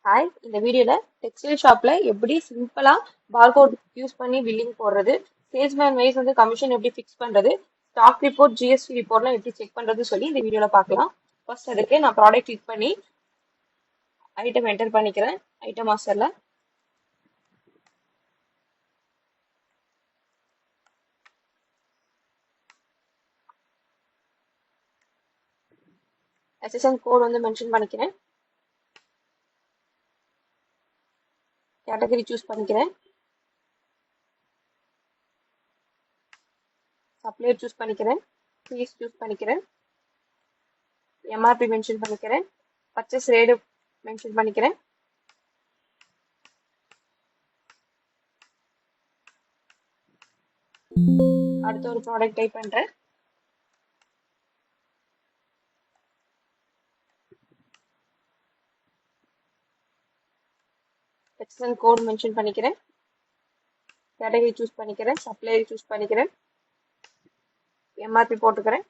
Hi, இந்த வீடியோல textile ஷாப்ல எப்படி சிம்பிளா பார்கோட் யூஸ் பண்ணி பில்லிங் போடுறது, சேல்ஸ்மேன் வைஸ் வந்து கமிஷன் எப்படி ஃபிக்ஸ் பண்றது, ஸ்டாக் ரிப்போர்ட், ஜிஎஸ்டி ரிப்போர்ட்லாம் எப்படி செக் பண்றது சொல்லி இந்த வீடியோல பார்க்கலாம். ஃபர்ஸ்ட் அதுக்கு நான் ப்ராடக்ட் கிளிக் பண்ணி ஐட்டம் என்டர் பண்ணிக்கிறேன். ஐட்டம் மாஸ்டர்ல எஸ்எஸ்என் கோட் வந்து மென்ஷன் பண்ணிக்கிறேன். கேட்டகரி சூஸ் பண்ணிக்கிறேன். சப்ளையர் சூஸ் பண்ணிக்கிறேன். ஃபீஸ் சூஸ் பண்ணிக்கிறேன். எம்ஆர்பி மென்ஷன் பண்ணிக்கிறேன். பர்ச்சேஸ் ரேட் மென்ஷன் பண்ணிக்கிறேன். அடுத்த ஒரு ப்ராடக்ட் டைப் பண்றேன். எக்ஸ்என் கோட் மென்ஷன் பண்ணிக்கிறேன். கேட்டகரி சூஸ் பண்ணிக்கிறேன். சப்ளையர் சூஸ் பண்ணிக்கிறேன். எம்ஆர்பி போட்டுக்கிறேன்.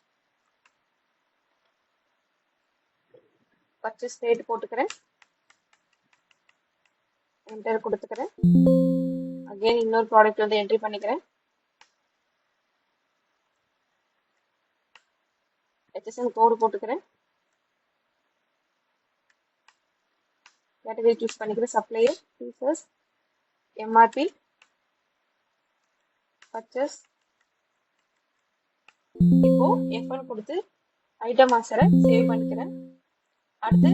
பர்ச்சேஸ் ரேட் போட்டுக்கிறேன். என்டர் கொடுத்துக்கிறேன். அகைன் இன்னொரு ப்ராடக்ட் வந்து என்ட்ரி பண்ணிக்கிறேன். ஹெச்எஸ்என் கோடு போட்டுக்கிறேன். கேட்டகரி சூஸ் பண்ணிக்கிறேன். Supplier, pieces, MRP, purchase. இப்போ F1 கொடுத்து ஐட்டம் மாஸ்டரை சேவ் பண்ணிக்கிறேன். அடுத்து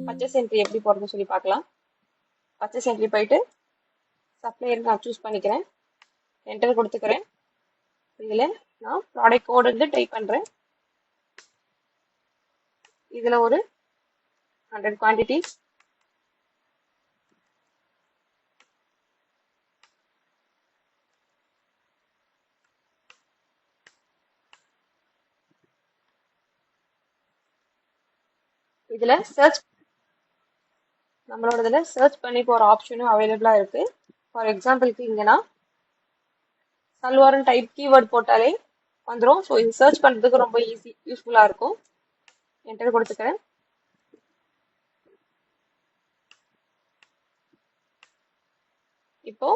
பர்ச்சேஸ் என்ட்ரி எப்படி போடுறதுன்னு சொல்லி பார்க்கலாம். பர்ச்சேஸ் என்ட்ரி போயிட்டு சப்ளையர் நான் சூஸ் பண்ணிக்கிறேன். என்டர் கொடுத்துக்கிறேன். இதில் நான் ப்ராடக்ட் கோடு வந்து டைப் பண்ணுறேன். இதில் ஒரு 100 குவான்டிட்டிஸ், இதுல சர்ச் நம்மளோட இதில் சர்ச் பண்ணி போகிற ஆப்ஷனும் அவைலபிளாக இருக்கு. ஃபார் எக்ஸாம்பிளுக்கு இங்கன்னா சல்வாரன் டைப் கீவேர்ட் போட்டாலே வந்துடும். ஸோ இது சர்ச் பண்ணுறதுக்கு ரொம்ப யூஸ்ஃபுல்லாக இருக்கும். என்டர் கொடுத்துக்கிறேன். இப்போ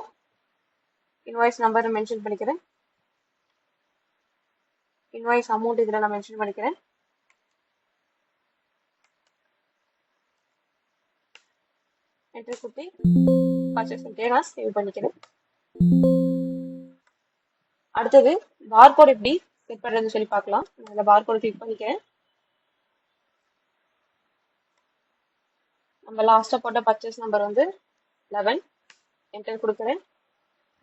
இன்வாய்ஸ் நம்பர் மென்ஷன் பண்ணிக்கிறேன். இன்வாய்ஸ் அமௌண்ட் இதில் நான் மென்ஷன் பண்ணிக்கிறேன். என்டர் கொடுத்து பர்ச்சேஸ் நான் சேவ் பண்ணிக்கிறேன். அடுத்தது பார்கோட் எப்படி செட் பண்ணுறதுன்னு சொல்லி பார்க்கலாம். நான் இந்த பார்கோட் கிளிக் பண்ணிக்கிறேன். நம்ம லாஸ்ட்டாக போட்ட பர்ச்சேஸ் நம்பர் வந்து 11. என்டர் கொடுக்குறேன்.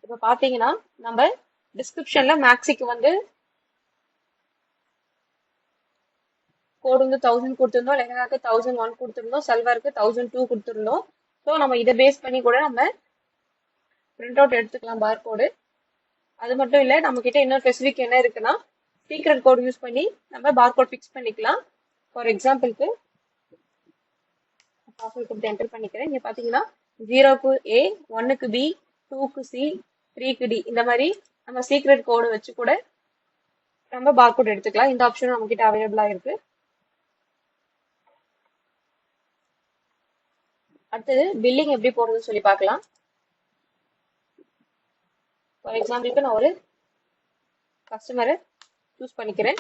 இப்போ பார்த்தீங்கன்னா நம்ம டிஸ்கிரிப்ஷனில் மேக்ஸிக்கு வந்து கோடு வந்து 1000 கொடுத்துருந்தோம், லெஹங்காக்கு 1001 கொடுத்துருந்தோம், சல்வாருக்கு 1002 கொடுத்துருந்தோம். ஸோ நம்ம இதை பேஸ் பண்ணி கூட நம்ம பிரிண்ட் அவுட் எடுத்துக்கலாம் பார்கோடு. அது மட்டும் இல்லை, நம்ம கிட்ட இன்னொரு ஸ்பெசிஃபிக் என்ன இருக்குன்னா சீக்ரெட் கோட் யூஸ் பண்ணி நம்ம பார்கோட் ஃபிக்ஸ் பண்ணிக்கலாம். ஃபார் எக்ஸாம்பிளுக்கு பாஸ்வேர்ட் கொடுத்து என்டர் பண்ணிக்கிறேன். இங்கே பார்த்தீங்கன்னா 0க்கு A, 1க்கு B, 2க்கு C, 3க்கு D, இந்த மாதிரி நம்ம சீக்ரெட் கோடு வச்சு கூட நம்ம பார்கோட் எடுத்துக்கலாம். இந்த ஆப்ஷனும் நம்ம கிட்ட அவைலபிளாக இருக்கு. அடுத்தது பில்லிங் எப்படி போடுறதுன்னு சொல்லி பார்க்கலாம். ஃபார் எக்ஸாம்பிளுக்கு நான் ஒரு கஸ்டமரை சூஸ் பண்ணிக்கிறேன்.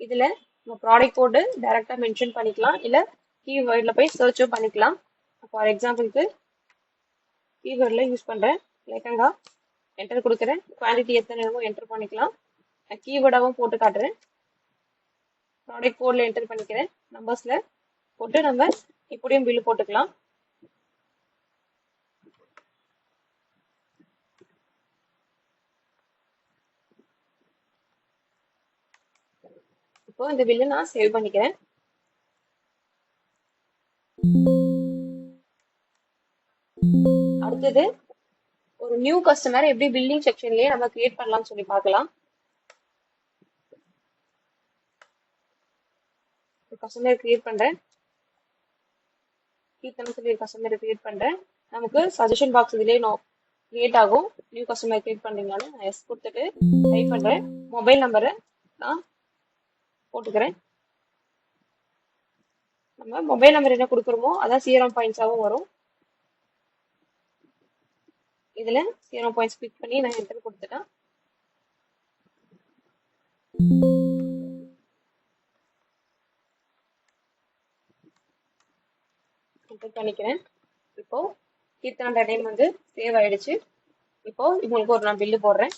இதில் நம்ம ப்ராடக்ட் கோடு டைரெக்டாக மென்ஷன் பண்ணிக்கலாம், இல்லை கீவேர்டில் போய் சர்ச்சும் பண்ணிக்கலாம். ஃபார் எக்ஸாம்பிளுக்கு கீவேர்டில் யூஸ் பண்ணுறேன் லெஹங்கா. என்டர் கொடுக்குறேன். குவான்டிட்டி எத்தனை வேணுமோ என்டர் பண்ணிக்கலாம். நான் கீவேர்டாகவும் போட்டு காட்டுறேன். ப்ராடக்ட் கோடில் என்டர் பண்ணிக்கிறேன். நம்பர்ஸில் போட்டு நம்ம இப்படியும் பில்லு போட்டுக்கலாம். இப்போ இந்த பில்லு நான் சேவ் பண்ணிக்கிறேன். அடுத்தது ஒரு நியூ கஸ்டமர் எப்படி பில்லிங் செக்ஷன்லயே நம்ம கிரியேட் பண்ணலாம்னு சொல்லி பார்க்கலாம். கஸ்டமர் கிரியேட் பண்றேன். கீர்த்தனை சொல்லி கஸ்டமர் கிரியேட் பண்றேன். நமக்கு சஜஷன் பாக்ஸ் இதுலயே கிரியேட் ஆகும். நியூ கஸ்டமர் கிரியேட் பண்றீங்களான்னு நான் எஸ் கொடுத்துட்டு டைப் பண்றேன். மொபைல் நம்பரை நான் போட்டுக்கிறேன். நம்ம மொபைல் நம்பர் என்ன கொடுக்குறோமோ அதான் CRM பாயிண்ட்ஸாகவும் வரும். இதுல CRM பாயிண்ட்ஸ் கிளிக் பண்ணி நான் என்டர் கொடுத்துட்டேன். என்டர் பண்ணிக்கிறேன். இப்போ கீர்த்தனோட நேம் வந்து சேவ் ஆயிடுச்சு. இப்போ உங்களுக்கு ஒரு நான் பில்லு போடுறேன்.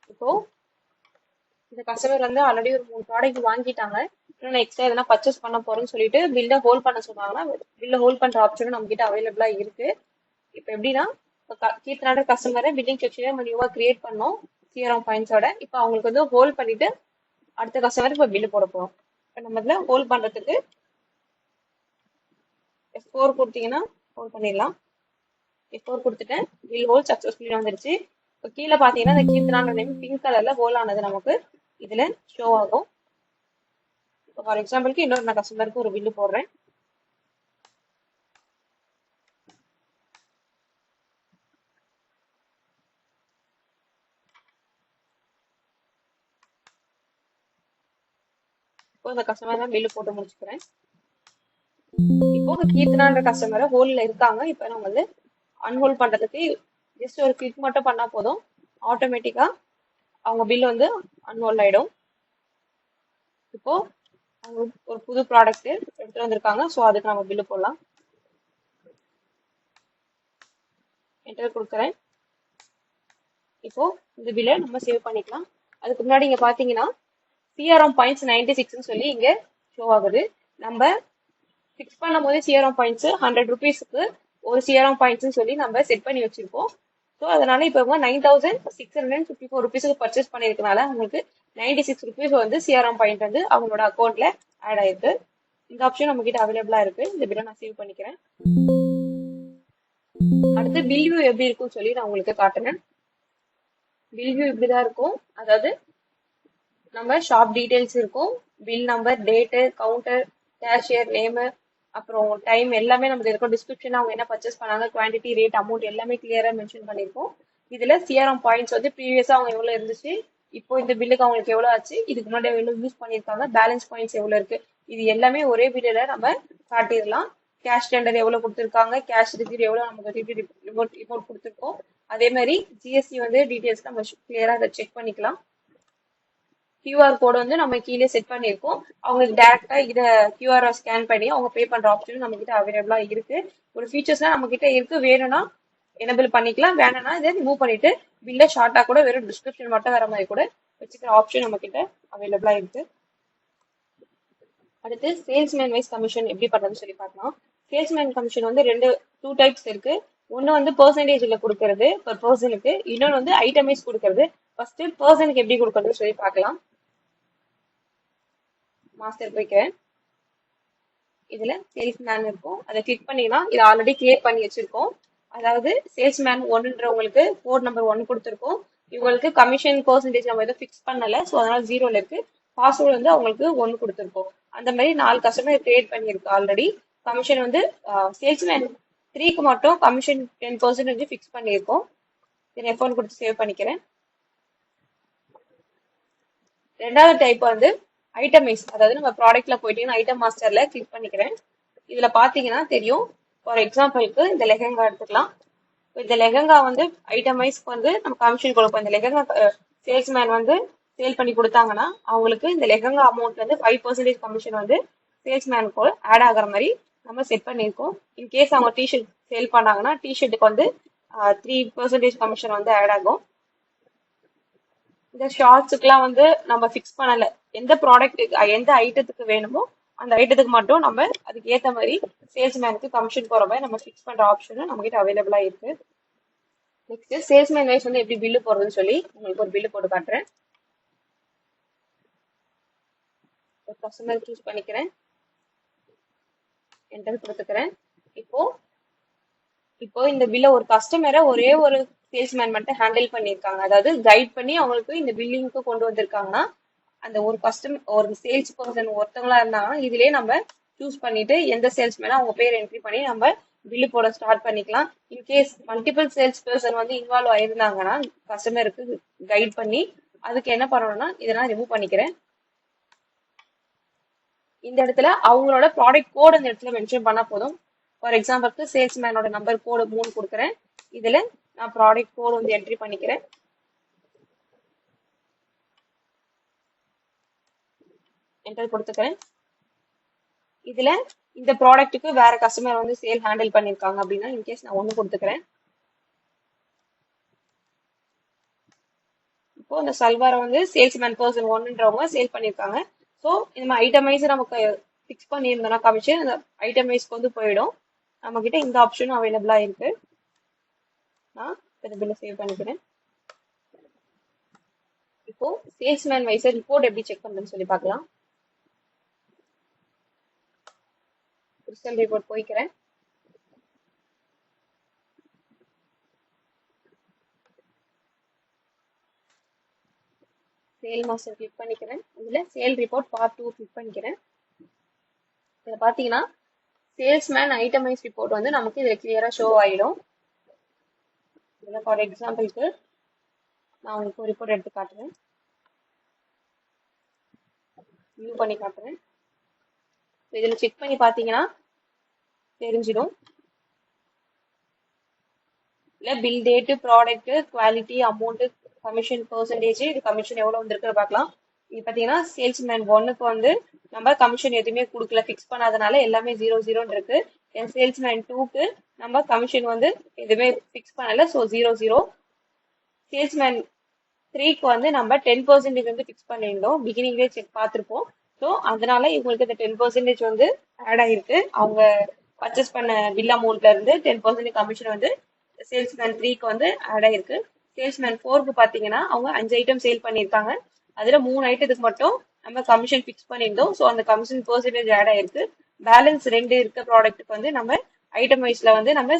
இப்போ இந்த கஸ்டமர் வந்து ஆல்ரெடி ஒரு 3 ப்ராடக்ட் வாங்கிட்டாங்க. இன்னும் எக்ஸ்ட்ரா எதனா பர்ச்சேஸ் பண்ண போறேன்னு சொல்லிட்டு பில்லை ஹோல்ட் பண்ண சொன்னாங்கன்னா பில்லை ஹோல்ட் பண்ற ஆப்ஷனும் நம்ம கிட்ட அவைலபிளா இருக்கு. இப்போ எப்படின்னா கீர்த்தனோட கஸ்டமரை பில்லிங் செக்ஷனே நம்ம நியூவா கிரியேட் பண்ணோம் CRM பாயிண்ட்ஸோட. இப்போ அவங்களுக்கு வந்து ஹோல்ட் பண்ணிட்டு அடுத்த கஸ்டமருக்கு இப்போ பில்லு போட போறோம். இப்போ நம்ம இதுல ஹோல்ட் பண்றதுக்கு F4 கொடுத்தீங்கன்னா ஹோல்ட் பண்ணிடலாம். F4 கொடுத்துட்டேன். பில் ஹோல்ட் சக்சஸ்ஃபுல்லி வந்துருச்சு. இப்போ கீழே பாத்தீங்கன்னா இந்த கீர்த்தனான நேம் பிங்க் கலர்ல ஹோல் ஆனது நமக்கு இதுல ஷோ ஆகும். இப்போ ஃபார் எக்ஸாம்பிளுக்கு இன்னொரு நான் கஸ்டமருக்கு ஒரு பில்லு போடுறேன். இப்போ இந்த கஸ்டமர் தான் பில்லு போட்டு முடிச்சுக்கிறேன். இப்போ கீர்த்தனான்ற கஸ்டமரை ஹோல்ல இருக்காங்க. இப்போ நம்ம வந்து அன்ஹோல்ட் பண்றதுக்கு ஜஸ்ட் ஒரு கிளிக் மட்டும் பண்ணா போதும், ஆட்டோமேட்டிக்கா அவங்க பில் வந்து அன்ஹோல்ட் ஆயிடும். இப்போ அவங்க ஒரு புது ப்ராடக்ட் எடுத்துட்டு வந்திருக்காங்க. ஸோ அதுக்கு நம்ம பில்லு போடலாம். என்டர் கொடுக்குறேன். இப்போ இந்த பில்லை நம்ம சேவ் பண்ணிக்கலாம். அதுக்கு முன்னாடி இங்க பாத்தீங்கன்னா CRM பாயிண்ட்ஸ் 96ன்னு சொல்லி இங்க ஷோ ஆகுது. நம்ம ஃபிக்ஸ் பண்ணும் போது CRM பாயிண்ட்ஸ் 100 ருபீஸ்க்கு ஒரு CRM பாயிண்ட்ஸ் சொல்லி நம்ம செட் பண்ணி வச்சிருப்போம். ஸோ அதனால இப்போ 9654 ருபீஸ்க்கு பர்ச்சேஸ் பண்ணிருக்கனால உங்களுக்கு 96 ருபீஸ் வந்து CRM பாயிண்ட் வந்து அவங்களோட அக்கௌண்ட்ல ஆட் ஆயிருக்கு. இந்த ஆப்ஷன் நம்ம கிட்ட அவைலபிளா இருக்கு. இந்த பில்லை நான் சேவ் பண்ணிக்கிறேன். அடுத்து பில் வியூ எப்படி இருக்கும்னு சொல்லி நான் உங்களுக்கு காட்டுறேன். பில் வியூ இப்படிதான் இருக்கும். அதாவது நம்ம ஷாப் டீடைல்ஸ் இருக்கும், bill number, date, counter, cashier name, அப்புறம் டைம் எல்லாமே நமக்கு இருக்கும். டிஸ்கிரிப்ஷன் அவங்க என்ன பர்ச்சேஸ் பண்ணாங்க, குவான்டிட்டி, ரேட், அமௌண்ட் எல்லாமே கிளியரா மென்ஷன் பண்ணிருக்கோம். இதுல CRM பாயிண்ட்ஸ் வந்து ப்ரீவியஸா அவங்க எவ்வளவு இருந்துச்சு, இப்போ இந்த பில்லுக்கு அவங்களுக்கு எவ்வளவு ஆச்சு, இதுக்கு முன்னாடி எவ்வளவு யூஸ் பண்ணிருக்காங்க, பேலன்ஸ் பாயிண்ட்ஸ் எவ்வளவு இருக்கு, இது எல்லாமே ஒரே பில்லுல நம்ம காட்டிடலாம். கேஷ் டெண்டர் எவ்வளவு கொடுத்துருக்காங்க, கேஷ் ரிசீவ் எவ்வளவு நமக்கு ரிப்போர்ட் கொடுத்துருக்கோம். அதே மாதிரி GST வந்து டீடைல்ஸ் நம்ம கிளியரா அதை செக் பண்ணிக்கலாம். QR கோடு வந்து நம்ம கீழே செட் பண்ணியிருக்கோம். அவங்களுக்கு டைரக்டா இதை QR ஸ்கேன் பண்ணி அவங்க பே பண்ற ஆப்ஷன் நம்ம கிட்ட அவைலபிளா இருக்கு. ஒரு ஃபீச்சர்ஸ்லாம் நம்ம கிட்ட இருக்கு. வேணும்னா எனபிள் பண்ணிக்கலாம், வேணும்னா இதை ரிமூவ் பண்ணிட்டு பில்ல ஷார்ட்டா கூட வெறும் டிஸ்கிரிப்ஷன் மட்டும் வர மாதிரி கூட வச்சுக்கிற ஆப்ஷன் நம்ம கிட்ட அவைலபிளா இருக்கு. அடுத்து சேல்ஸ்மேன் வைஸ் கமிஷன் எப்படி பண்றதுன்னு சொல்லி பார்க்கலாம். சேல்ஸ்மேன் கமிஷன் வந்து டூ டைப்ஸ் இருக்கு. ஒன்னு வந்து பெர்சன்டேஜ்ல கொடுக்கறது per பர்சனுக்கு, இன்னொன்று வந்து ஐட்டமைஸ் கொடுக்கறது. ஃபர்ஸ்ட் பர்சனுக்கு எப்படி கொடுக்கறதுன்னு சொல்லி பார்க்கலாம். மாஸ்டர் போய்க்கிறேன். இதுல சேல்ஸ்மேன் இருக்கும், அதை கிளிக் பண்ணீங்கன்னா இது ஆல்ரெடி கிளியர் பண்ணி வச்சிருக்கோம். அதாவது சேல்ஸ்மேன் ஒன்னுன்றவங்களுக்கு கோட் நம்பர் 1 கொடுத்துருக்கோம். இவங்களுக்கு கமிஷன் பெர்சன்டேஜ் நம்ம எதுவும் ஃபிக்ஸ் பண்ணல, ஸோ அதனால 0ல இருக்கு. பாஸ்வேர்டு வந்து அவங்களுக்கு 1 கொடுத்துருக்கோம். அந்த மாதிரி 4 கஸ்டமர் கிரியேட் பண்ணியிருக்கு ஆல்ரெடி. கமிஷன் வந்து சேல்ஸ்மேன் 3க்கு மட்டும் கமிஷன் 10% ஃபிக்ஸ் பண்ணியிருக்கோம். இதை F1 கொடுத்து சேவ் பண்ணிக்கிறேன். ரெண்டாவது டைப் வந்து ஐட்டமைஸ், அதாவது நம்ம ப்ராடக்ட்ல போயிட்டீங்கன்னா ஐட்டம் மாஸ்டர்ல கிளிக் பண்ணிக்கிறேன். இதுல பாத்தீங்கன்னா தெரியும். ஃபார் எக்ஸாம்பிளுக்கு இந்த லெஹங்கா எடுத்துக்கலாம். இந்த லெஹங்கா வந்து ஐட்டமைஸ்க்கு வந்து நம்ம கமிஷன் கொடுப்போம். இந்த லெஹங்கா சேல்ஸ்மேன் வந்து சேல் பண்ணி கொடுத்தாங்கன்னா அவங்களுக்கு இந்த லெஹங்கா அமௌண்ட்ல இருந்து 5% கமிஷன் வந்து சேல்ஸ்மேனுக்கு ஆட் ஆகிற மாதிரி நம்ம செட் பண்ணியிருக்கோம். இன்கேஸ் அவங்க டிஷர்ட் சேல் பண்ணாங்கன்னா டிஷர்ட்டுக்கு வந்து 3% கமிஷன் வந்து ஆட் ஆகும். இந்த ஷார்ட்ஸுக்குலாம் வந்து நம்ம ஃபிக்ஸ் பண்ணல. எந்த ப்ராடக்ட்டுக்கு எந்த ஐட்டத்துக்கு வேணுமோ அந்த ஐட்டத்துக்கு மட்டும் நம்ம அதுக்கு ஏற்ற மாதிரி சேல்ஸ்மேனுக்கு கமிஷன் போற மாதிரி நம்ம ஃபிக்ஸ் பண்ற ஆப்ஷனும் நம்ம கிட்ட அவைலபிளா இருக்கு. நெக்ஸ்ட் சேல்ஸ்மேன் வைஸ் வந்து எப்படி பில்லு போடுறதுன்னு சொல்லி உங்களுக்கு ஒரு பில்லு போட்டு காட்டுறேன். ஒரு கஸ்டமர் சூஸ் பண்ணிக்கிறேன், என்டர் கொடுத்துக்கிறேன். இப்போ இப்போ இந்த பில்ல ஒரு கஸ்டமரை ஒரே ஒரு சேல்ஸ்மேன் மட்டும் ஹேண்டில் பண்ணியிருக்காங்க, அதாவது கைட் பண்ணி அவங்களுக்கு இந்த பில்லிங்க்கு கொண்டு வந்திருக்காங்கன்னா அந்த ஒரு ஒரு சேல்ஸ் பர்சன் ஒருத்தவங்களா இருந்தாங்கன்னா இதுலயே நம்ம சூஸ் பண்ணிட்டு எந்த சேல்ஸ்மேனா அவங்க பேர் என்ட்ரி பண்ணி நம்ம பில்லு போட ஸ்டார்ட் பண்ணிக்கலாம். இன்கேஸ் மல்டிபிள் சேல்ஸ் பர்சன் வந்து இன்வால்வ் ஆயிருந்தாங்கன்னா கஸ்டமருக்கு கைட் பண்ணி அதுக்கு என்ன பண்ணணும்னா இதெல்லாம் ரிமூவ் பண்ணிக்கிறேன். இந்த இடத்துல அவங்களோட ப்ராடக்ட் கோட் இந்த இடத்துல மென்ஷன் பண்ணா போதும். ஃபார் எக்ஸாம்பிளுக்கு சேல்ஸ்மேனோட நம்பர் கோடு 3 கொடுக்குறேன். இதுல நான் ப்ராடக்ட் கோட் வந்து என்ட்ரி பண்ணிக்கிறேன். என்டர் கொடுத்துக்கிறேன். இதுல இந்த ப்ராடக்ட்டுக்கு வேற கஸ்டமர் வந்து சேல் ஹேண்டில் பண்ணிருக்காங்க அப்படின்னா இன்கேஸ் நான் 1 கொடுத்துக்கிறேன். இப்போ இந்த சல்வாரை வந்து சேல்ஸ்மேன் பர்சன் 1ன்றவங்க சேல் பண்ணிருக்காங்க. ஸோ இந்த ஐட்டமைஸ் நமக்கு ஃபிக்ஸ் பண்ணியிருந்தோம்னா கமிஷன் அந்த ஐட்டமைஸ்க்கு வந்து போயிடும். நம்ம கிட்ட இந்த ஆப்ஷனும் அவைலபிளா இருக்கு. நான் இந்த பில்ல சேவ் பண்ணிக்கிறேன். இப்போ சேல்ஸ்மேன் வைஸ் ரிப்போர்ட் எப்படி செக் பண்றதுன்னு சொல்லி பார்க்கலாம். ரிசல்ட் ரிப்போர்ட் போய்க்கிறேன். சேல் மாஸ்டர் கிளிக் பண்ணிக்கிறேன். இதுல சேல் ரிப்போர்ட் பார்ட் 2 கிளிக் பண்ணிக்கிறேன். இதுல பாத்தீங்கன்னா சேல்ஸ்மேன் ஐட்டமைஸ் ரிப்போர்ட் வந்து நமக்கு இதுல கிளியரா ஷோ ஆயிடும். இதுல ஃபார் எக்ஸாம்பிளுக்கு நான் உங்களுக்கு ஒரு ரிப்போர்ட் எடுத்து காட்டுறேன். வியூ பண்ணி காட்டுறேன். இதுல செக் பண்ணி பாத்தீங்கன்னா தெரிஞ்சிடும். இல்ல bill date, product, quality, amount, commission percentage, இது கமிஷன் எவ்வளவு வந்திருக்கு பார்க்கலாம். இது பாத்தீங்கன்னா சேல்ஸ்மேன் 1க்கு வந்து நம்ம கமிஷன் எதுவுமே கொடுக்கல, ஃபிக்ஸ் பண்ணாதனால எல்லாமே 0 இருக்கு. சேல்ஸ்மேன் 2க்கு நம்ம கமிஷன் வந்து எதுவுமே ஃபிக்ஸ் பண்ணல, ஸோ 0. சேல்ஸ்மேன் 3க்கு வந்து நம்ம 10% வந்து ஃபிக்ஸ் பண்ணியிருந்தோம், பிகினிங்லேயே செக் பார்த்துருப்போம். ஸோ அதனால இவங்களுக்கு இந்த 10% வந்து ஆட் ஆயிருக்கு. அவங்க பர்ச்சேஸ் பண்ண பில் அமௌண்ட்ல இருந்து 10% கமிஷன் வந்து சேல்ஸ்மேன் 3க்கு வந்து ஆட் ஆயிருக்கு. சேல்ஸ்மேன் 4க்கு பாத்தீங்கன்னா அவங்க 5 ஐட்டம் சேல் பண்ணியிருக்காங்க. அதுல 3 ஐட்டத்துக்கு மட்டும் நம்ம கமிஷன் ஃபிக்ஸ் பண்ணியிருந்தோம். ஸோ அந்த கமிஷன் பெர்சன்டேஜ் ஆட் ஆயிருக்கு. பேலன்ஸ் 2 இருக்க ப்ராடக்ட்டுக்கு வந்து நம்ம ஐட்டம் வைஸ்ல வந்து நம்ம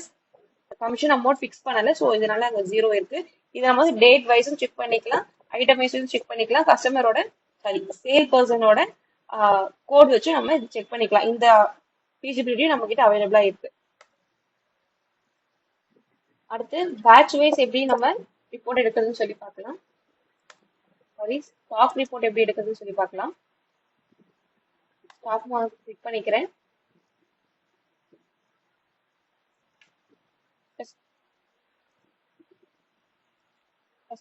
கமிஷன் அமௌண்ட் ஃபிக்ஸ் பண்ணல, ஸோ இதனால அங்க 0 இருக்கு. இதை நம்ம வந்து டேட் வைஸும் செக் பண்ணிக்கலாம், ஐட்டம் வைஸும் செக் பண்ணிக்கலாம், கஸ்டமரோட சேல் பர்சனோட கோட் வச்சு நம்ம செக் பண்ணிக்கலாம். இந்த ஃபீசிபிலிட்டி நம்ம கிட்ட அவைலபிளா இருக்கு. அடுத்து பேட்ச் வைஸ் எப்படி நம்ம ரிப்போர்ட் எடுக்கிறதுன்னு சொல்லி பார்க்கலாம். சாரி, ஸ்டாக் ரிப்போர்ட் எப்படி எடுக்கிறதுன்னு சொல்லி பார்க்கலாம். ஸ்டாக் மார்க் கிளிக் பண்ணிக்கிறேன்.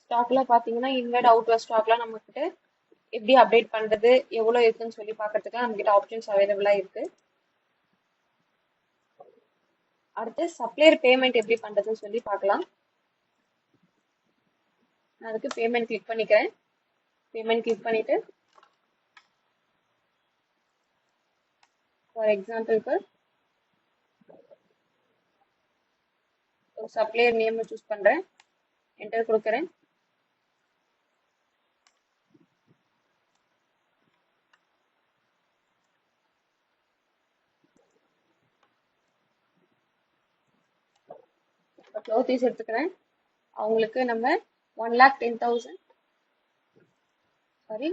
ஸ்டாக்ல பாத்தீங்கன்னா இன்வெர்ட் அவுட்வெர்ட் ஸ்டாக்லாம் நம்ம கிட்ட எப்படி அப்டேட் பண்றது, எவ்வளவு இருக்குன்னு சொல்லி பாக்கிறதுக்கு நம்ம கிட்ட ஆப்ஷன்ஸ் அவைலபிளா இருக்கு. அடுத்து சப்ளையர் பேமெண்ட் எப்படி பண்றதுன்னு சொல்லி பார்க்கலாம். அதுக்கு பேமெண்ட் கிளிக் பண்ணிக்கிறேன். பேமெண்ட் கிளிக் பண்ணிட்டு ஃபார் எக்ஸாம்பிளுக்கு ஒரு சப்ளையர் நேம் சூஸ் பண்றேன், என்டர் கொடுக்குறேன். க்ளோத்திஸ் எடுத்துக்கிறேன். அவங்களுக்கு நம்ம 1,10,000 சாரி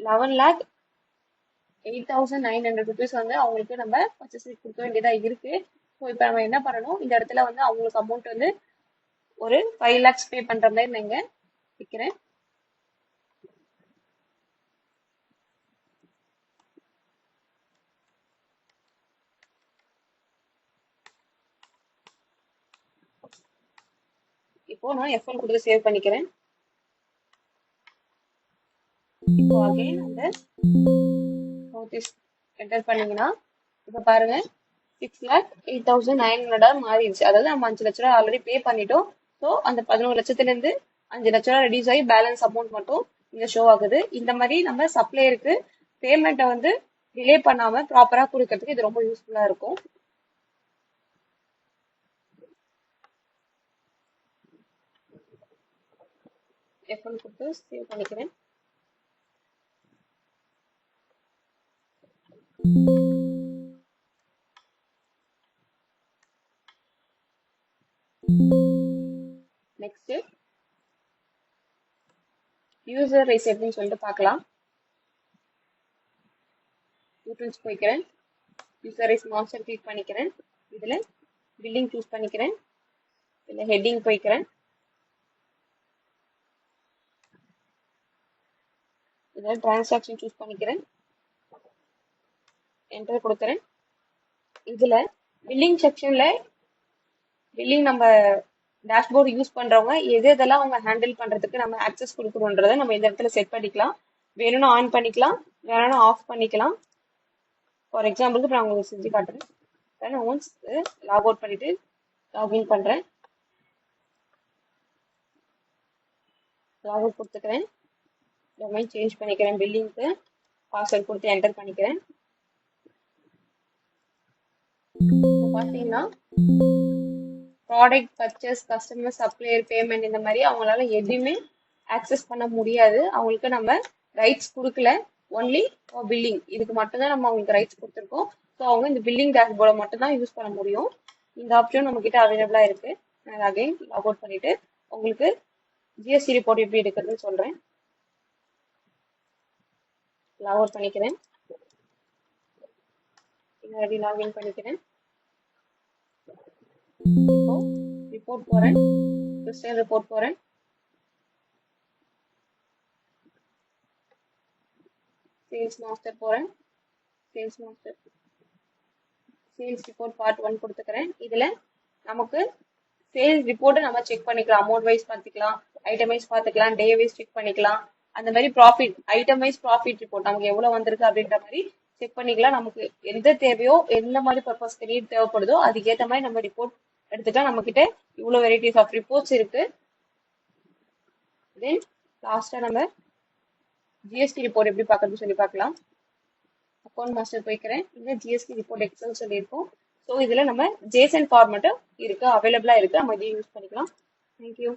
11,08,900 ருபீஸ் வந்து அவங்களுக்கு நம்ம பர்ச்சேஸ் கொடுக்க வேண்டியதா இருக்கு. ஸோ இப்போ நம்ம என்ன பண்ணணும், இந்த இடத்துல வந்து அவங்களுக்கு அமௌண்ட் வந்து ஒரு 5 lakhs பே பண்ற மாதிரி நான் இங்க வைக்கிறேன். இப்போ நான் F1 கொடுத்து சேவ் பண்ணிக்கிறேன். இப்போ அகைன் அந்த நோட்டீஸ் என்டர் பண்ணீங்கன்னா இப்போ பாருங்க 6,08,900 மாறிடுச்சு. அதாவது நம்ம 5 லட்ச ரூபா ஆல்ரெடி பே பண்ணிட்டோம். ஸோ அந்த 11 லட்சத்துல இருந்து 5 லட்ச ரூபா ரெடியூஸ் ஆகி பேலன்ஸ் அமௌண்ட் மட்டும் இங்க ஷோ ஆகுது. இந்த மாதிரி நம்ம சப்ளையருக்கு பேமெண்ட்டை வந்து டிலே பண்ணாம ப்ராப்பரா கொடுக்கறதுக்கு இது ரொம்ப யூஸ்ஃபுல்லா இருக்கும். F1 கொடுத்து சேவ் பண்ணிக்கிறேன். யூசர் ரைஸ் எப்படின்னு சொல்லிட்டு பார்க்கலாம். யூடில்ஸ் போய்க்கிறேன். யூசர் ரைஸ் மாஸ்டர் கிளிக் பண்ணிக்கிறேன். இதுல பில்லிங் சூஸ் பண்ணிக்கிறேன். இதுல ஹெட்டிங் போய்க்கிறேன். இதுல டிரான்சாக்ஷன் சூஸ் பண்ணிக்கிறேன். என்டர் கொடுக்குறேன். இதுல பில்லிங் செக்ஷன்ல பில்லிங் நம்ம டேஷ்போர்டு யூஸ் பண்றவங்க எதெல்லாம் அவங்க ஹேண்டில் பண்றதுக்கு நம்ம ஆக்சஸ் கொடுக்கணுன்றதை நம்ம இந்த இடத்துல செட் பண்ணிக்கலாம். வேணும்னா ஆன் பண்ணிக்கலாம், வேணும்னா ஆஃப் பண்ணிக்கலாம். ஃபார் எக்ஸாம்பிளுக்கு இப்போ நான் உங்களுக்கு செஞ்சு காட்டுறேன். ஒன்ஸ் லாக் அவுட் பண்ணிட்டு லாகின் பண்றேன். லாக் அவுட் கொடுத்துக்கிறேன். டொமைன் சேஞ்ச் பண்ணிக்கிறேன். பில்லிங்க்கு பாஸ்வேர்ட் கொடுத்து என்டர் பண்ணிக்கிறேன். பாத்தீங்கன்னா product purchase, customer, supplier, payment இந்த மாதிரி அவங்களால எதுவுமே ஆக்சஸ் பண்ண முடியாது. அவங்களுக்கு நம்ம ரைட்ஸ் கொடுக்கல. ஒன்லி பில்லிங் இதுக்கு மட்டும்தான் நம்ம அவங்களுக்கு ரைட்ஸ் கொடுத்துருக்கோம். ஸோ அவங்க இந்த பில்லிங் டேஷ்போர்டை மட்டும் தான் யூஸ் பண்ண முடியும். இந்த ஆப்ஷன் நம்ம கிட்ட அவைலபிளா இருக்கு. நான் அகைன் லாக் அவுட் பண்ணிட்டு உங்களுக்கு ஜிஎஸ்டி ரிப்போர்ட் எப்படி எடுக்கிறதுன்னு சொல்றேன். லாக் அவுட் பண்ணிக்கிறேன். பின்னாடி லாகின் பண்ணிக்கிறேன். இப்போ ரிப்போர்ட் போறேன். கிறிஸ்டியன் ரிப்போர்ட் போறேன். சேல்ஸ் மாஸ்டர் போறேன். Sales master sales report part 1 கொடுத்துக்கிறேன். இதுல நமக்கு சேல்ஸ் ரிப்போர்ட் நம்ம செக் பண்ணிக்கலாம். அமௌண்ட் வைஸ் பார்த்துக்கலாம், ஐட்டம் வைஸ் பார்த்துக்கலாம், டே வைஸ் செக் பண்ணிக்கலாம். அந்த மாதிரி profit item wise profit report நமக்கு எவ்வளவு வந்திருக்கு அப்படின்ற மாதிரி செக் பண்ணிக்கலாம். நமக்கு எந்த தேவையோ எந்த மாதிரி பர்பஸ்க்கு நீட் தேவைப்படுதோ அதுக்கேற்ற மாதிரி நம்ம ரிப்போர்ட் எடுத்துக்கலாம். நம்ம கிட்ட இவ்வளவு வெரைட்டிஸ் ஆஃப் ரிப்போர்ட்ஸ் இருக்கு. தென் லாஸ்டா நம்ம ஜிஎஸ்டி ரிப்போர்ட் எப்படி பார்க்கறதுன்னு சொல்லி பார்க்கலாம். அக்கௌண்ட் மாஸ்டர் போய்க்கிறேன். இந்த ஜிஎஸ்டி ரிப்போர்ட் எக்ஸல் சொல்லியிருக்கோம். ஸோ இதுல நம்ம ஜேசன் ஃபார்மேட்டும் இருக்கு, அவைலபிளா இருக்கு. நம்ம இதையும் யூஸ் பண்ணிக்கலாம். தேங்க்யூ.